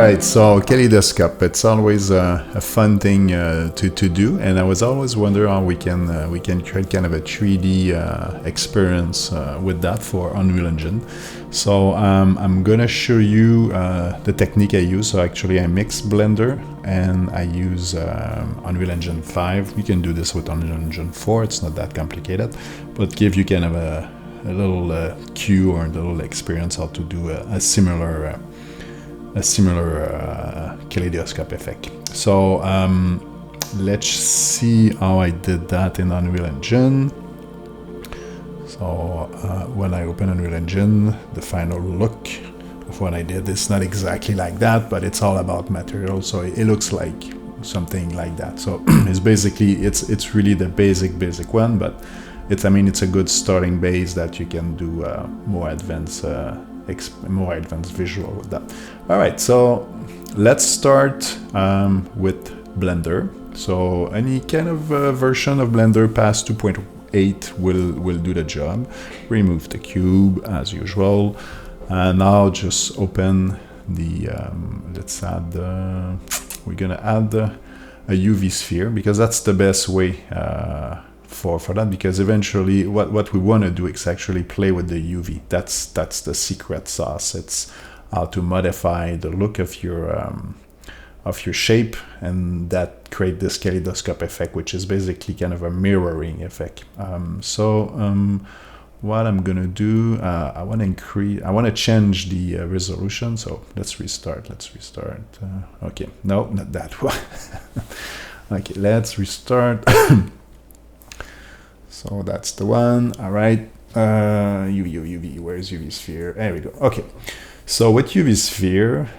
Alright, so Kaleidoscope, it's always a fun thing to do, and I was always wondering how we can create kind of a 3D experience with that for Unreal Engine. So I'm gonna show you the technique I use. So actually I mix Blender and I use Unreal Engine 5. You can do this with Unreal Engine 4, it's not that complicated, but give you kind of a little cue or a little experience how to do a similar kaleidoscope effect. So let's see how I did that in Unreal Engine. So when I open Unreal Engine, the final look of what I did is not exactly like that, but it's all about material, so it looks like something like that. So it's basically it's really the basic one, but it's a good starting base that you can do more advanced visual with that. All right, so let's start with Blender. So any kind of version of Blender past 2.8 will do the job. Remove the cube as usual. Now just open the let's add we're gonna add a UV sphere, because that's the best way for that, because eventually what we want to do is actually play with the UV. That's the secret sauce. It's how to modify the look of your shape, and that create this kaleidoscope effect, which is basically kind of a mirroring effect. What I'm gonna do, I want to change the resolution. So let's restart. Okay, no, not that one. Okay, let's restart. So that's the one. All right, UV, where's UV sphere? There we go. Okay, so with UV sphere,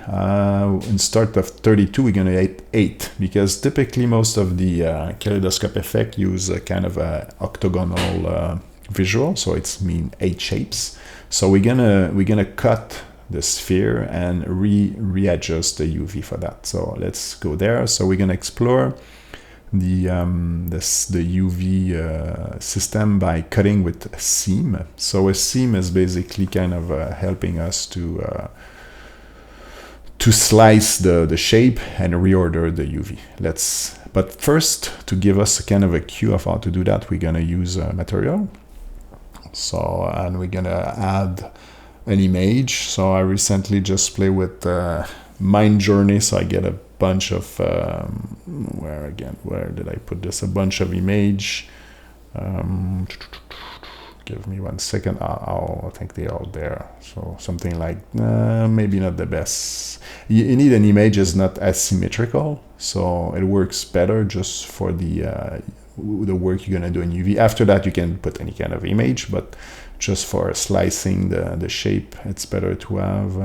in start of 32, we're gonna hit 8, because typically most of the kaleidoscope effect use a kind of a octagonal visual, so it's 8 shapes. So we're gonna cut the sphere and readjust the UV for that. So let's go there. So we're gonna explore the UV system by cutting with a seam. So a seam is basically kind of helping us to slice the shape and reorder the UV. But first, to give us a kind of a cue of how to do that, we're gonna use a material. So, and we're gonna add an image. So I recently just played with Mind Journey, so I get a bunch of where did I put this? A bunch of image. Give me 1 second. I think they're all there. So something like maybe not the best. You need an image is not as symmetrical, so it works better just for the work you're gonna do in UV. After that, you can put any kind of image, but just for slicing the shape, it's better to have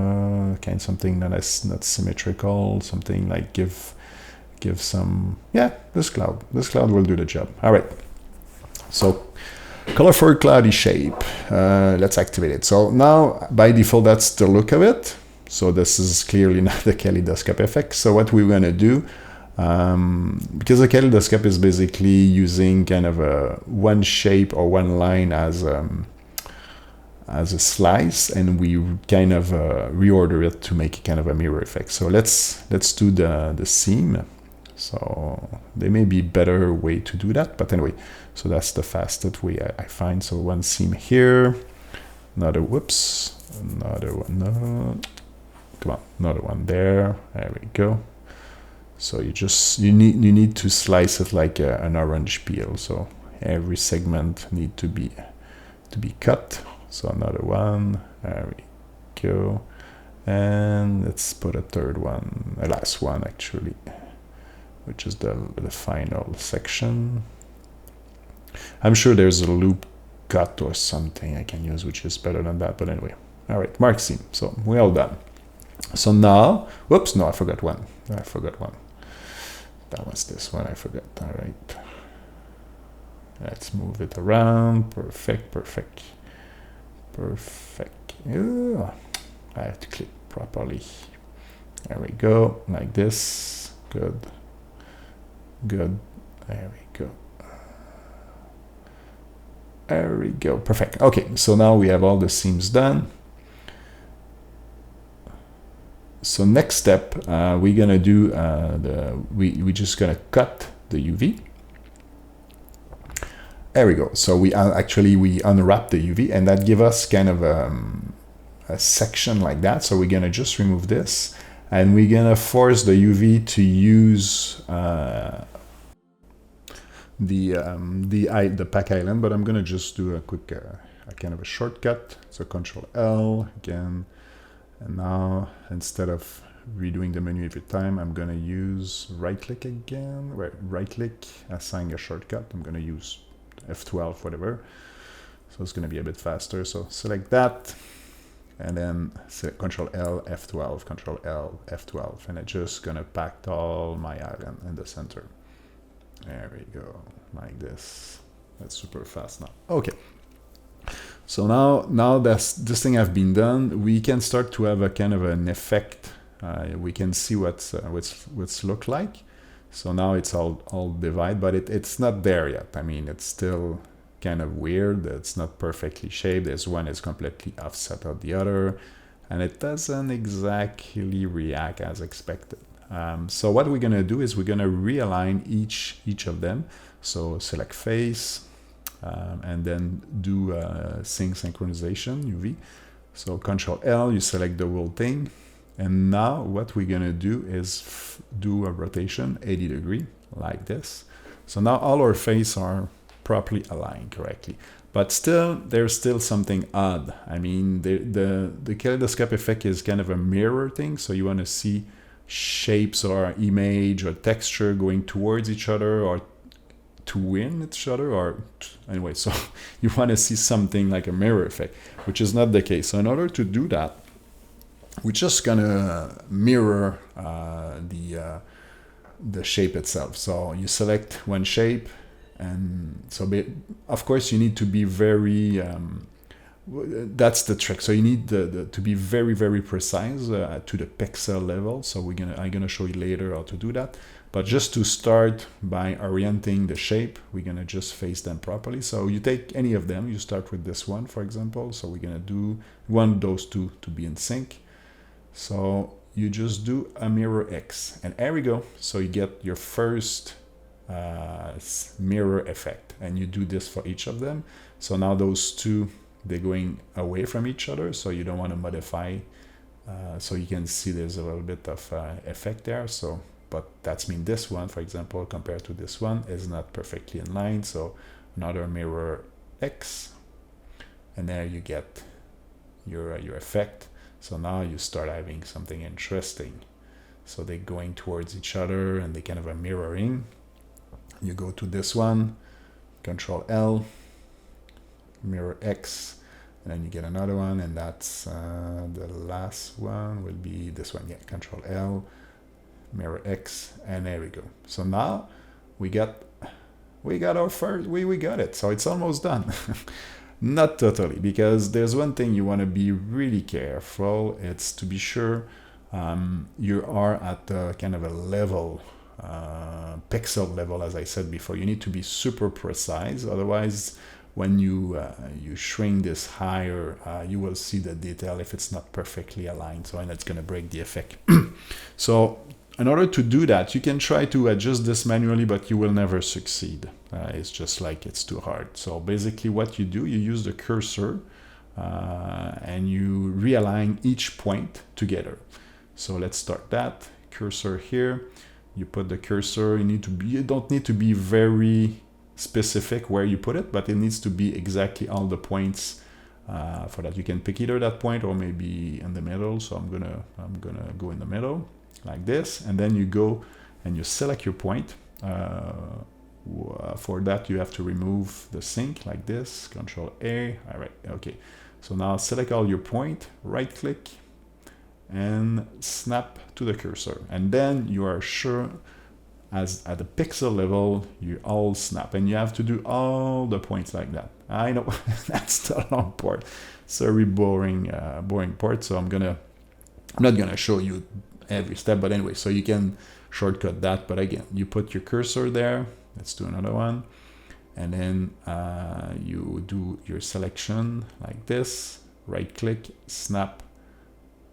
kind of something that is not symmetrical, something like give some, yeah, this cloud will do the job. All right, so colorful cloudy shape, let's activate it. So now by default, that's the look of it. So this is clearly not the kaleidoscope effect. So what we're gonna do, because the kaleidoscope is basically using kind of one shape or one line as a slice, and we kind of reorder it to make kind of a mirror effect. So let's do the seam. So there may be better way to do that, but anyway, so that's the fastest way I find. So one seam here, another one, no, come on, another one there. There we go. So you need to slice it like an orange peel. So every segment need to be cut. So another one, there we go, and let's put a third one, a last one actually, which is the final section. I'm sure there's a loop cut or something I can use, which is better than that, but anyway. All right, mark seam. So we're all done. So now, whoops, no, I forgot one. That was this one, I forgot. All right, let's move it around. Perfect. Yeah. I have to click properly. There we go, like this. Good. There we go. Perfect. Okay, so now we have all the seams done. So next step, we're gonna do we just gonna cut the UV. There we go. So we actually we unwrap the UV, and that give us kind of a section like that. So we're gonna just remove this, and we're gonna force the UV to use the pack island. But I'm gonna just do a quick kind of a shortcut. So Control L again. And now, instead of redoing the menu every time, I'm gonna use right-click again. Right-click, assign a shortcut. I'm gonna use F12, whatever. So it's gonna be a bit faster. So select that, and then select Control L, F12, Control L, F12, and it's just gonna pack all my island in the center. There we go, like this. That's super fast now. Okay. So now that this thing have been done, we can start to have a kind of an effect. We can see what's look like. So now it's all divided, but it's not there yet. I mean, it's still kind of weird. It's not perfectly shaped. There's one is completely offset of the other, and it doesn't exactly react as expected. So what we're gonna do is we're gonna realign each of them. So select face. And then do sync synchronization UV. So Control L, you select the whole thing, and now what we're gonna do is do a rotation 80 degree like this. So now all our faces are properly aligned correctly, but still there's still something odd. I mean, the kaleidoscope effect is kind of a mirror thing, so you want to see shapes or image or texture going towards each other or to win each other, or anyway, so you want to see something like a mirror effect, which is not the case. So in order to do that, we're just gonna mirror the shape itself. So you select one shape, and so of course you need to be very that's the trick. So you need to be very precise to the pixel level. So I'm gonna show you later how to do that. But just to start by orienting the shape, we're gonna just face them properly. So you take any of them, you start with this one, for example. So we're gonna want those two to be in sync. So you just do a mirror X, and there we go. So you get your first mirror effect, and you do this for each of them. So now those two, they're going away from each other, so you don't want to modify. So you can see there's a little bit of effect there. So, but that's mean this one, for example, compared to this one, is not perfectly in line. So another mirror X, and there you get your effect. So now you start having something interesting. So they're going towards each other, and they kind of are mirroring. You go to this one, Control L, mirror X, and then you get another one, and that's the last one will be this one. Yeah, Control L, mirror X, and there we go. So now we got our first, we got it. So it's almost done. Not totally, because there's one thing you want to be really careful. It's to be sure you are at a kind of a level, pixel level, as I said before. You need to be super precise. Otherwise, when you shrink this higher, you will see the detail if it's not perfectly aligned. So, and it's going to break the effect. So in order to do that, you can try to adjust this manually, but you will never succeed. It's just like it's too hard. So basically what you do, you use the cursor and you realign each point together. So let's start that. Cursor here. You put the cursor. You don't need to be very specific where you put it, but it needs to be exactly all the points. For that, you can pick either that point or maybe in the middle. So I'm gonna go in the middle like this, and then you go and you select your point. For that, you have to remove the sync like this. Control A. All right. Okay. So now select all your point. Right click and snap to the cursor, and then you are sure as at the pixel level you all snap, and you have to do all the points like that. I know that's the long part. It's a very boring part. So I'm not gonna show you every step, but anyway, so you can shortcut that. But again, you put your cursor there. Let's do another one, and then you do your selection like this. Right click, snap,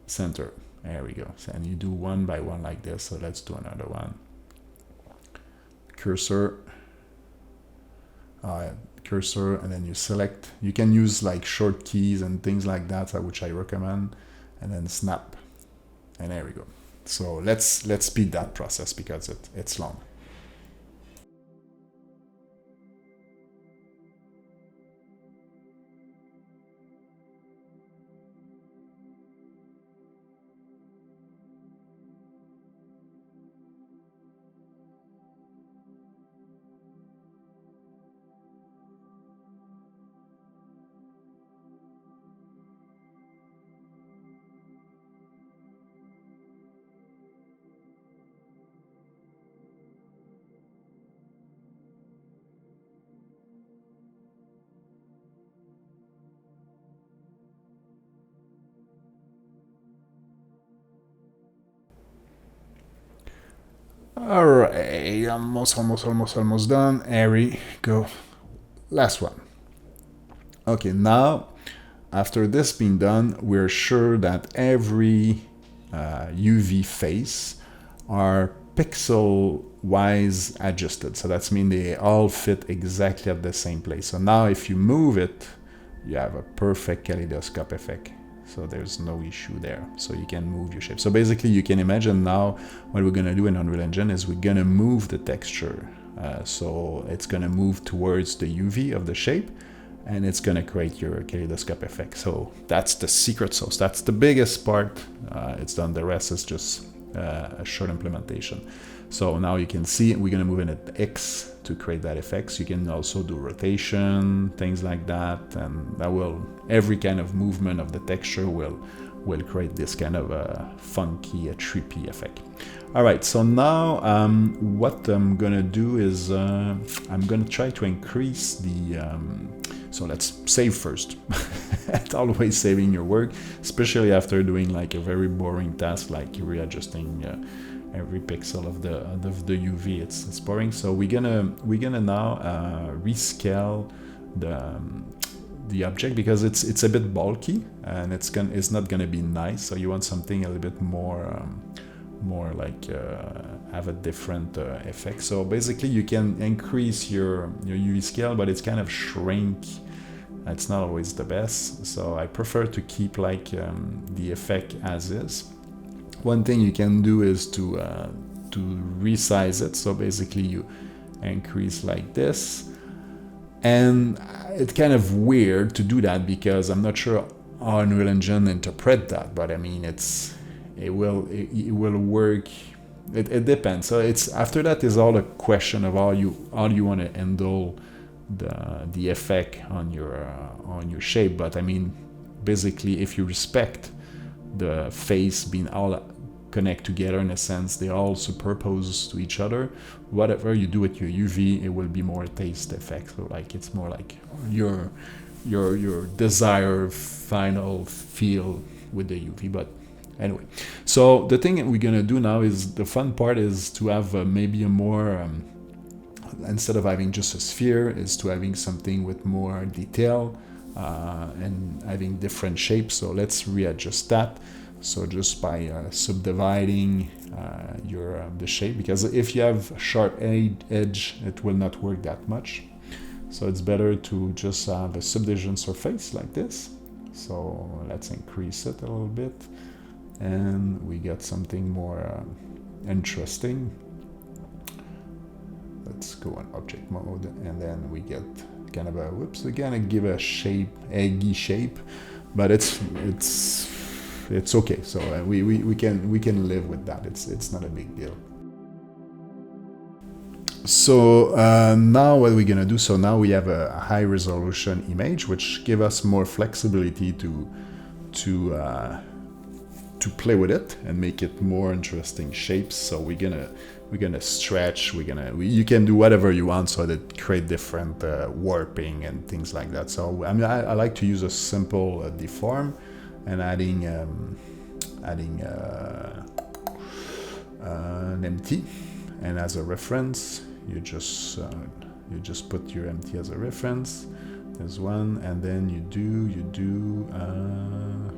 center, There we go. So, and you do one by one like this. So let's do another one. Cursor, and then you select. You can use like short keys and things like that, which I recommend, and then snap, and there we go. So let's speed that process because it's long. All right, almost done. Here we go. Last one. Okay, now after this being done, we're sure that every UV face are pixel-wise adjusted. So that's mean they all fit exactly at the same place. So now if you move it, you have a perfect kaleidoscope effect. So there's no issue there. So you can move your shape. So basically you can imagine now what we're gonna do in Unreal Engine is we're gonna move the texture. So it's gonna move towards the UV of the shape, and it's gonna create your kaleidoscope effect. So that's the secret sauce. That's the biggest part. It's done. The rest is just a short implementation. So now you can see we're gonna move in at X to create that effect. So you can also do rotation, things like that, and that will, every kind of movement of the texture will create this kind of a funky, trippy effect. All right, so now what I'm gonna do is I'm gonna try to increase the so let's save first. Always saving your work, especially after doing like a very boring task like readjusting every pixel of the UV. It's boring. So we're gonna now rescale the object because it's a bit bulky and it's not gonna be nice. So you want something a little bit more like have a different effect. So basically you can increase your UV scale, but it's kind of shrink. It's not always the best. So I prefer to keep like the effect as is. One thing you can do is to resize it. So basically you increase like this, and it's kind of weird to do that because I'm not sure how Unreal Engine interpret that, but I mean it will work. It depends. So it's after that is all a question of how you want to handle the effect on your shape. But I mean, basically, if you respect the face being all connect together in a sense, they all superpose to each other. Whatever you do with your UV, it will be more taste effect. So like it's more like your desired final feel with the UV. But anyway, so the thing we're gonna do now is the fun part is to have maybe a more instead of having just a sphere, is to having something with more detail and having different shapes. So let's readjust that. So just by subdividing the shape, because if you have a sharp edge, it will not work that much. So it's better to just have a subdivision surface like this. So let's increase it a little bit, and we get something more interesting. Let's go on object mode, and then we get kind of a whoops. We're gonna give a shape, eggy shape, but it's okay. So we can live with that. It's not a big deal. So now what we're gonna do? So now we have a high resolution image, which give us more flexibility to play with it and make it more interesting shapes. So we're gonna stretch. You can do whatever you want, so that create different warping and things like that. So I mean, I like to use a simple deform and adding an empty, and as a reference, you just put your empty as a reference. There's one, and then you do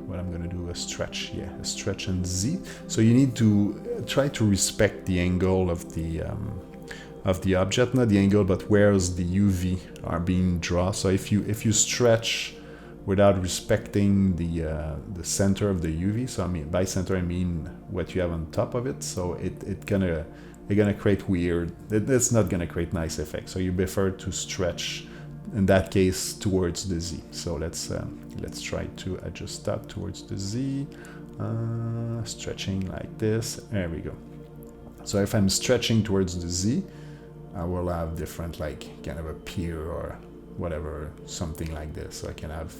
what I'm gonna do, a stretch, yeah, a stretch and Z. So you need to try to respect the angle of the object, not the angle, but where's the UV are being drawn. So if you stretch without respecting the center of the UV, so I mean by center I mean what you have on top of it, so it's gonna create weird, it's not gonna create nice effects. So you prefer to stretch in that case towards the Z. So let's try to adjust that towards the Z, stretching like this. There we go. So if I'm stretching towards the Z, I will have different, like kind of a pier or whatever, something like this. So I can have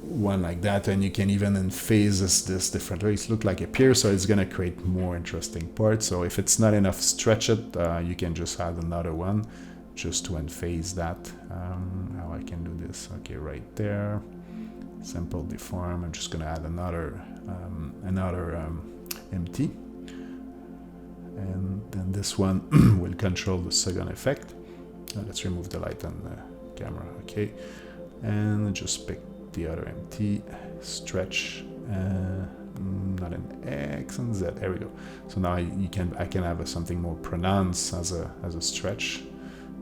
one like that, and you can even in phases this different ways look like a pier, so it's gonna create more interesting parts. So if it's not enough, stretch it. You can just add another one just to unphase that. How I can do this? Okay, right there. Simple deform. I'm just gonna add another empty. And then this one will control the second effect. Let's remove the light on the camera, okay. And just pick the other empty, stretch, not an X and Z, there we go. So now I can have something more pronounced as a stretch,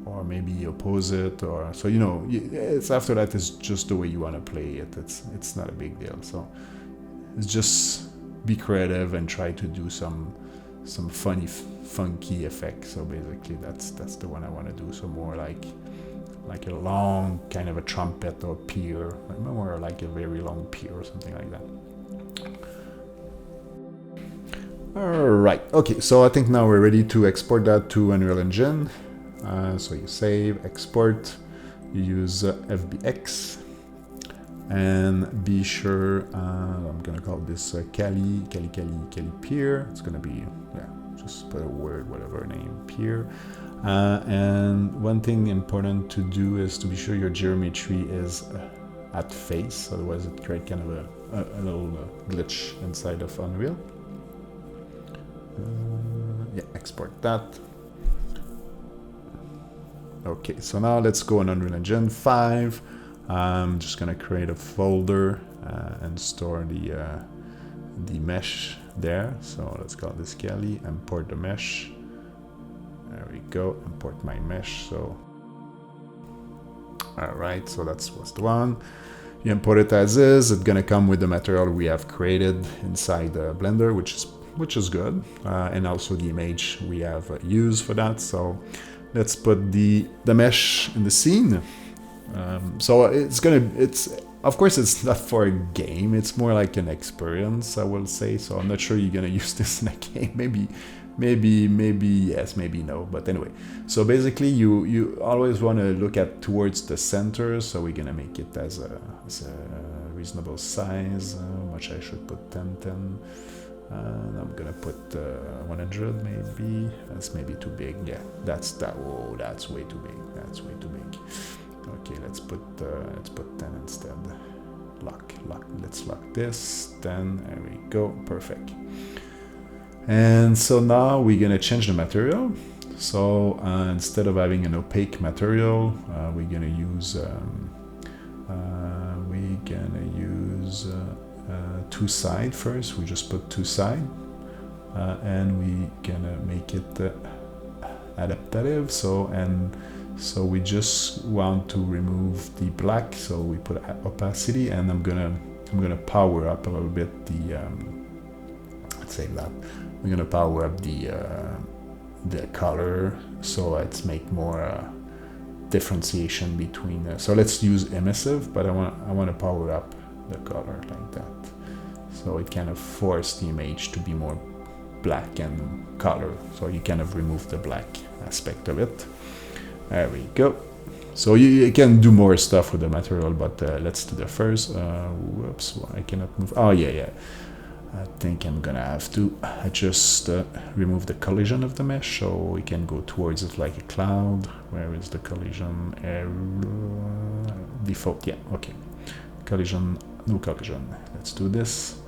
or maybe opposite, or, so you know, it's after that it's just the way you want to play it. It's not a big deal. So it's just be creative and try to do some funny, funky effects. So basically that's the one I want to do. So more like a long kind of a trumpet or pier, more like a very long pier or something like that. All right, okay, so I think now we're ready to export that to Unreal Engine. So you save, export, you use FBX, and be sure, I'm gonna call this Kali Pier. It's gonna be, yeah, just put a word, whatever name, Pier. And one thing important to do is to be sure your geometry is at face, otherwise it creates kind of a little glitch inside of Unreal. Yeah, export that. Okay, so now let's go on Unreal Engine 5. I'm just gonna create a folder and store the mesh there. So let's call this Kali, import the mesh. There we go, import my mesh. So, all right, so that's what's the one. You import it as is. It's gonna come with the material we have created inside the Blender, which is good, and also the image we have used for that. So let's put the mesh in the scene. So it's of course it's not for a game, it's more like an experience, I will say. So I'm not sure you're gonna use this in a game. Maybe yes, maybe no, but anyway. So basically you always want to look at towards the center. So we're gonna make it as a reasonable size. How much I should put? 10. I'm gonna put 100 maybe. That's maybe too big. Yeah, that's way too big. That's way too big. Okay, let's put 10 instead. Lock. Let's lock this. 10. There we go. Perfect. And so now we're gonna change the material. So instead of having an opaque material, we're gonna use two side first. We just put two side, and we gonna make it adaptive. So we just want to remove the black. So we put opacity, and I'm gonna power up a little bit the let's say that we're gonna power up the color, so it's make more differentiation between. So let's use emissive, but I want to power up the color like that. So it kind of forced the image to be more black and color. So you kind of remove the black aspect of it. There we go. So you can do more stuff with the material, but let's do the first. Whoops, I cannot move. Oh yeah. I think I'm gonna have to just remove the collision of the mesh, so we can go towards it like a cloud. Where is the collision? Default, yeah, okay. Collision, no collision. Let's do this.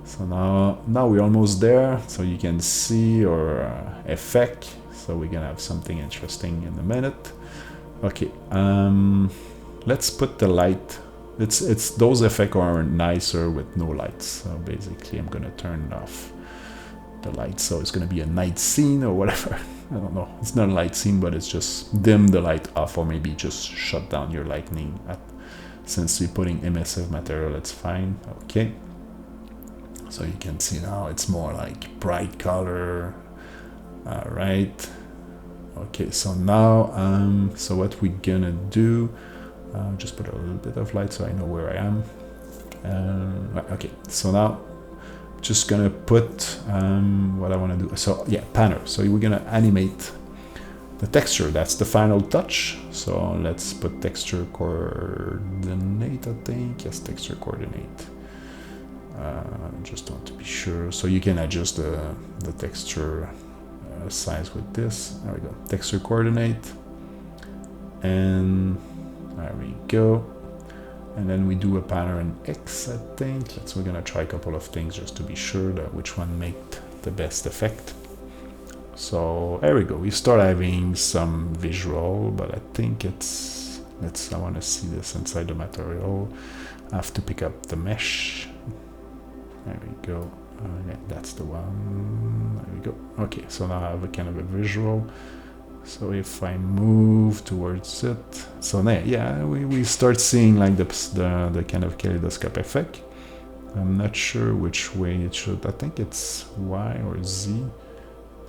So now we're almost there. So you can see our effect. So we're gonna have something interesting in a minute. Okay, let's put the light. It's those effects are nicer with no lights. So basically, I'm gonna turn off the lights, so it's gonna be a night scene or whatever. I don't know. It's not a light scene, but it's just dim the light off, or maybe just shut down your lightning. Since we're putting emissive material, it's fine. Okay. So you can see now it's more like bright color. All right. Okay. So now, so what we're gonna do? Just put a little bit of light so I know where I am. Okay. So now, just gonna put what I want to do. So yeah, panner. So we're gonna animate the texture. That's the final touch. So let's put texture coordinate, I think. Yes, texture coordinate. Just want to be sure. So you can adjust the texture size with this. There we go. Texture coordinate. And there we go. And then we do a pattern X, I think. We're gonna try a couple of things just to be sure that which one make the best effect. So there we go. We start having some visual, but I think it's, I want to see this inside the material. I have to pick up the mesh. There we go. Yeah, that's the one. There we go. Okay, so now I have a kind of a visual. So if I move towards it, so there, yeah, we start seeing like the kind of kaleidoscope effect. I'm not sure which way it should. I think it's Y or Z.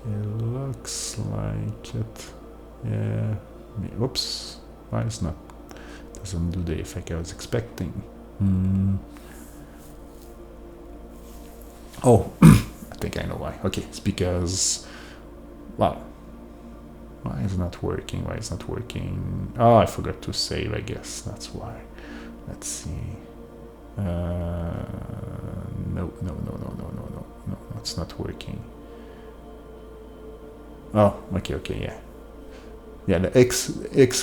It looks like it. Yeah. Oops. Why it's not? Doesn't do the effect I was expecting. Oh, I think I know why. Okay, it's because, well, why is it not working? Why is it not working? Oh, I forgot to save, I guess. That's why. Let's see. No, it's not working. Oh, okay, yeah. Yeah, the X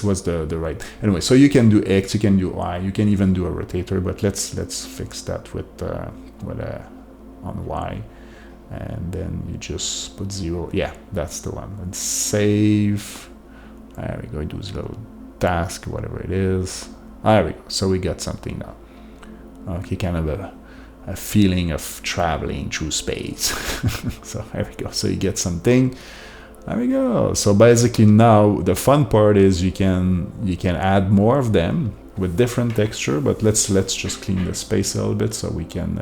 was the right. Anyway, so you can do X, you can do Y, you can even do a rotator, but let's fix that with on Y, and then you just put 0. Yeah, that's the one. And save. There we go. Do this little task, whatever it is. There we go. So we got something now. Okay, kind of a feeling of traveling through space. So there we go. So you get something. There we go. So basically now the fun part is you can add more of them with different texture, but let's just clean the space a little bit so we can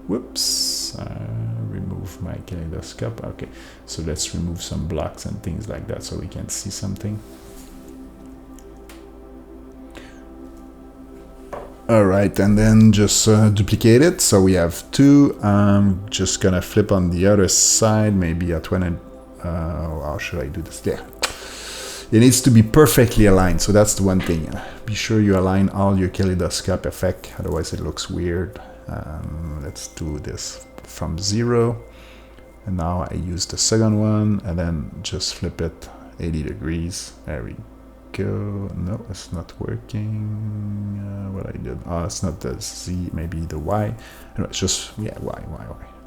whoops, remove my kaleidoscope. Okay, so let's remove some blocks and things like that so we can see something. All right, and then just duplicate it. So we have 2. I'm just gonna flip on the other side, maybe at when how should I do this? Yeah, it needs to be perfectly aligned. So that's the one thing. Be sure you align all your kaleidoscope effect, otherwise it looks weird. Let's do this from 0, and now I use the second one, and then just flip it 80 degrees. There we go. No, it's not working. What I did? Oh, it's not the Z, maybe the Y. Anyway, it's just, yeah, Y.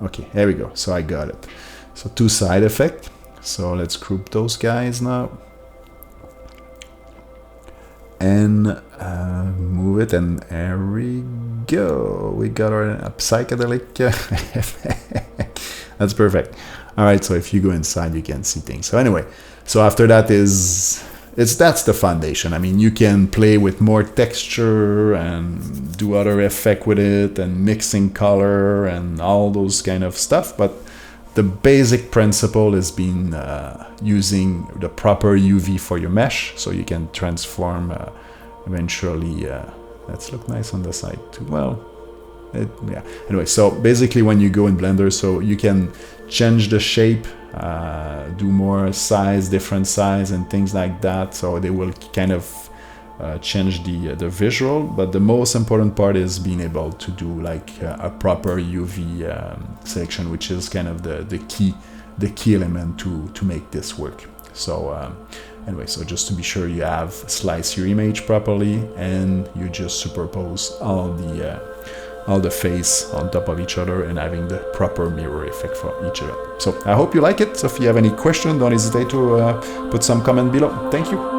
Okay, there we go. So I got it. So 2 side effect. So let's group those guys now. And move it, and there we go. We got our psychedelic that's perfect. All right, so if you go inside, you can see things. So anyway, so after that that's the foundation. I mean, you can play with more texture and do other effect with it and mixing color and all those kind of stuff, but the basic principle is being using the proper UV for your mesh, so you can transform eventually. Let's look nice on the side too. Well, yeah. Anyway, so basically when you go in Blender, so you can change the shape, do more size, different size and things like that. So they will kind of change the visual, but the most important part is being able to do like a proper UV selection, which is kind of the key element to make this work. So anyway, so just to be sure you have sliced your image properly, and you just superpose all the face on top of each other and having the proper mirror effect for each of it. So I hope you like it. So if you have any question, don't hesitate to put some comment below. Thank you.